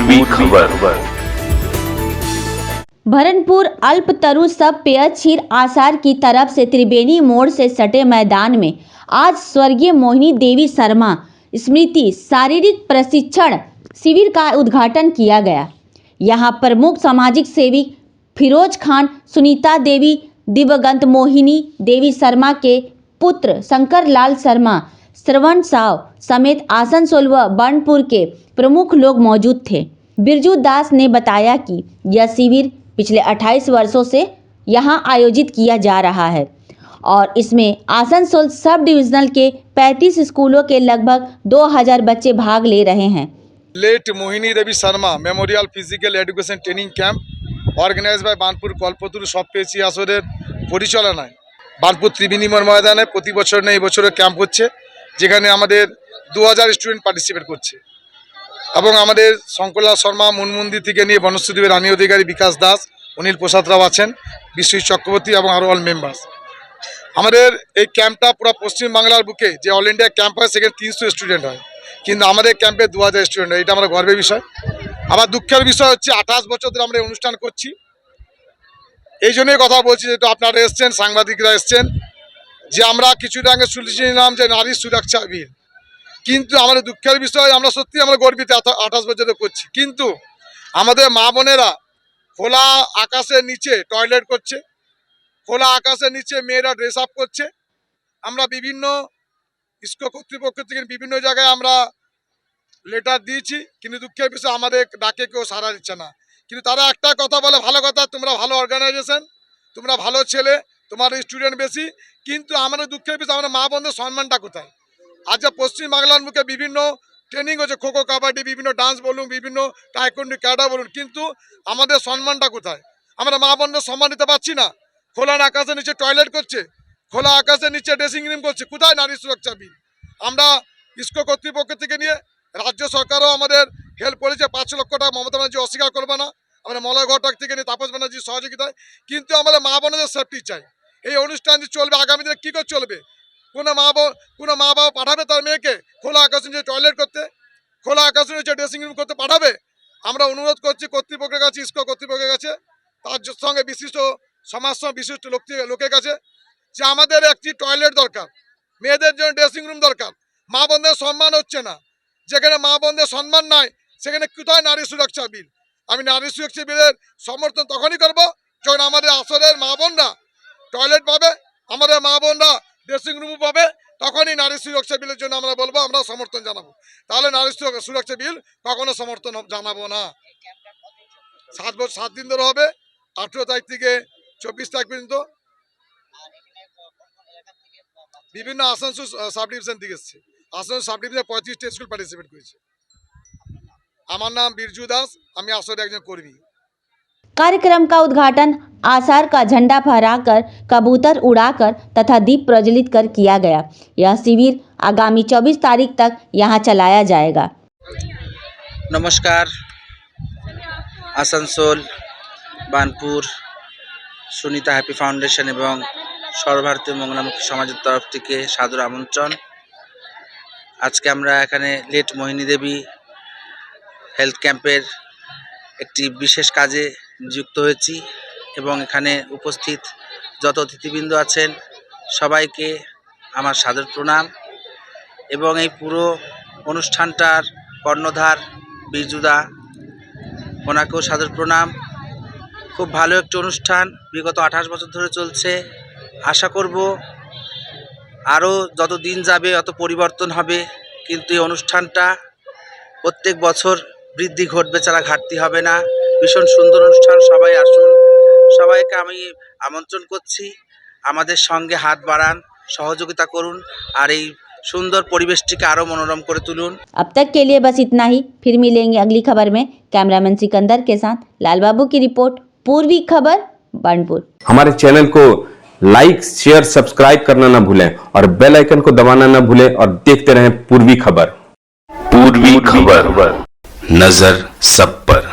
पूर्वी खबर। भरनपुर अल्पतरु सब पेयछीर आसार की तरफ से त्रिवेणी मोड़ से सटे मैदान में आज स्वर्गीय मोहिनी देवी शर्मा स्मृति शारीरिक प्रशिक्षण शिविर का उद्घाटन किया गया। यहां प्रमुख सामाजिक सेवी फिरोज खान, सुनीता देवी, दिवंगत मोहिनी देवी शर्मा के पुत्र शंकर लाल शर्मा, श्रवण साव समेत आसनसोल व बर्नपुर के प्रमुख लोग मौजूद थे। बिरजू दास ने बताया कि यह शिविर पिछले 28 वर्षों से यहां आयोजित किया जा रहा है और इसमें आसनसोल सब डिविजनल के 35 स्कूलों के लगभग 2000 बच्चे भाग ले रहे हैं। Late Mohini Devi Sharma memorial physical education training camp organise by Burnpur Kalpataru सब पेयछीर आसरेर परिचालनाय बार्नपुर त्रिवेणी मोड़ मयदाने प्रति बछर ने এবছরে ক্যাম্প হচ্ছে, যেখানে আমাদের 2000 স্টুডেন্ট পার্টিসিপেট করছে এবং আমাদের শঙ্করলাল শর্মা, মুনমন্দির থেকে নিয়ে বনশ্রী রানী অধিকারী, বিকাশ দাস, অনিল প্রসাদ রাও আছেন, বিশ্বজিৎ চক্রবর্তী এবং আরও অল মেম্বার্স। আমাদের এই ক্যাম্পটা পুরো পশ্চিমবাংলার বুকে যে অল ইন্ডিয়া ক্যাম্প হয় সেখানে 300 স্টুডেন্ট হয়, কিন্তু আমাদের ক্যাম্পে 2000 স্টুডেন্ট হয়। এটা আমার গর্বের বিষয়। আবার দুঃখের বিষয় হচ্ছে 28 বছর ধরে আমরা এই অনুষ্ঠান করছি। এই জন্যই কথা বলছি, যেহেতু আপনারা এসছেন, সাংবাদিকরা এসছেন, যে আমরা কিছুটা আগে শুনেছিলাম যে নারী সুরক্ষা বিল, কিন্তু আমাদের দুঃখের বিষয়, আমরা সত্যি আমরা গর্বিত 28 বছর ধরে করছি, কিন্তু আমাদের মা বোনেরা খোলা আকাশের নিচে টয়লেট করছে, খোলা আকাশের নিচে মেয়েরা ড্রেস আপ করছে। আমরা বিভিন্ন স্কুল কর্তৃপক্ষ থেকে বিভিন্ন জায়গায় আমরা লেটার দিয়েছি, কিন্তু দুঃখের বিষয় আমাদের ডাকে কেউ সাড়া দিচ্ছে না। কিন্তু তারা একটা কথা বলে, ভালো কথা, তোমরা ভালো অর্গানাইজেশন, তোমরা ভালো ছেলে, তোমার স্টুডেন্ট বেশি, কিন্তু আমাদের দুঃখের বিষয় আমাদের মা বোনদের সম্মানটা কোথায়? আজ পশ্চিমবাংলার মুখে বিভিন্ন ট্রেনিং হচ্ছে, খোখো, কাবাডি, বিভিন্ন ডান্স বলুন, বিভিন্ন টাইকোন্ডো, ক্যাডা বলুন, কিন্তু আমাদের সম্মানটা কোথায়? আমরা মা বোনদের সম্মান দিতে পারছি না। খোলা আকাশের নিচে টয়লেট করছে, খোলা আকাশের নিচে ড্রেসিং রুম করছে, কোথায় নারী সুরক্ষা বিল? আমরা ইসকো কর্তৃপক্ষ থেকে নিয়ে রাজ্য সরকারও আমাদের হেল্প করেছে, 5 লক্ষ টাকা মমতা ব্যানার্জি অস্বীকার করবে না। আমরা মলয় ঘটক থেকে নিয়ে তাপস ব্যানার্জির সহযোগিতায়, কিন্তু আমাদের মা বোনদের সেফটি চাই। এই অনুষ্ঠান যে চলবে আগামী দিনে কী করে চলবে? কোনো মা বাবা পাঠাবে তার মেয়েকে খোলা আকাশের নিচে টয়লেট করতে, খোলা আকাশের নিচে ড্রেসিং রুম করতে পাঠাবে? আমরা অনুরোধ করছি কর্তৃপক্ষের কাছে, ইসকো কর্তৃপক্ষের কাছে, তার সঙ্গে বিশিষ্ট সমাজসেবা বিশিষ্ট লোকের কাছে, যে আমাদের একটি টয়লেট দরকার, মেয়েদের জন্য ড্রেসিং রুম দরকার। মা বোনদের সম্মান হচ্ছে না, যেখানে মা বোনদের সম্মান নাই সেখানে কোথায় নারী সুরক্ষা বিল? আমি নারী সুরক্ষা বিলের সমর্থন তখনই করব যখন আমাদের আসরের মা বোনরা টয়লেট পাবে, আমাদের মা বোনরা ড্রেসিং রুম পাবে, তখনই নারী সুরক্ষা বিলের জন্য আমরা বলবো, আমরা সমর্থন জানাবো। তাহলে নারী সুরক্ষা বিল কখনো সমর্থন জানাবো না। 7 দিন ধরে হবে, 18 তারিখ থেকে 24 তারিখ পর্যন্ত। বিভিন্ন আসানসোল সাব ডিভিশন থেকে এসছে, আসানসোল সাব ডিভিশনে 35টা স্কুল পার্টিসিপেট করেছে। আমার নাম বিরজু দাস, আমি আসলে একজন কর্মী। कार्यक्रम का उद्घाटन आसार का झंडा फहराकर, कबूतर उड़ाकर तथा दीप प्रज्वलित कर किया गया। यह शिविर आगामी 24 तारीख तक यहां चलाया जाएगा। नमस्कार, आसानसोल बार्नपुर सुनीता हैप्पी फाउंडेशन एवं सर्वभारतीय मंगलामुखी समाजेर तरफ থেকে সাদর আমন্ত্রণ। আজকে আমরা এখানে লেট মোহিনী দেবী হেলথ ক্যাম্পের একটি বিশেষ কাজে যুক্ত হয়েছি এবং এখানে উপস্থিত যত অতিথিবৃন্দ আছেন সবাইকে আমার সাদর প্রণাম এবং এই পুরো অনুষ্ঠানটার কর্ণধার বিরজুদা, ওনাকেও সাদর প্রণাম। খুব ভালো একটি অনুষ্ঠান, বিগত 28 বছর ধরে চলছে। আশা করব আরও যত দিন যাবে তত পরিবর্তন হবে, কিন্তু এই অনুষ্ঠানটা প্রত্যেক বছর বৃদ্ধি ঘটবে, ছাড়া ঘাটতি হবে না। ভীষণ সুন্দর অনুষ্ঠান, সবাই আসুন। সবাইকে আমি আমন্ত্রণ করছি, আমাদের সঙ্গে হাত বাড়ান, সহযোগিতা করুন আর এই সুন্দর পরিবেশটিকে আরও মনোরম করে তুলুন। अब तक के लिए बस इतना ही, फिर मिलेंगे अगली खबर में। कैमरामैन सिकंदर के साथ लाल बाबू की रिपोर्ट, पूर्वी खबर, बर्नपुर। हमारे चैनल को लाइक, शेयर, सब्सक्राइब करना ना भूलें और बेल आइकन को दबाना ना भूलें और देखते रहें पूर्वी खबर। पूर्वी खबर, नजर सब पर।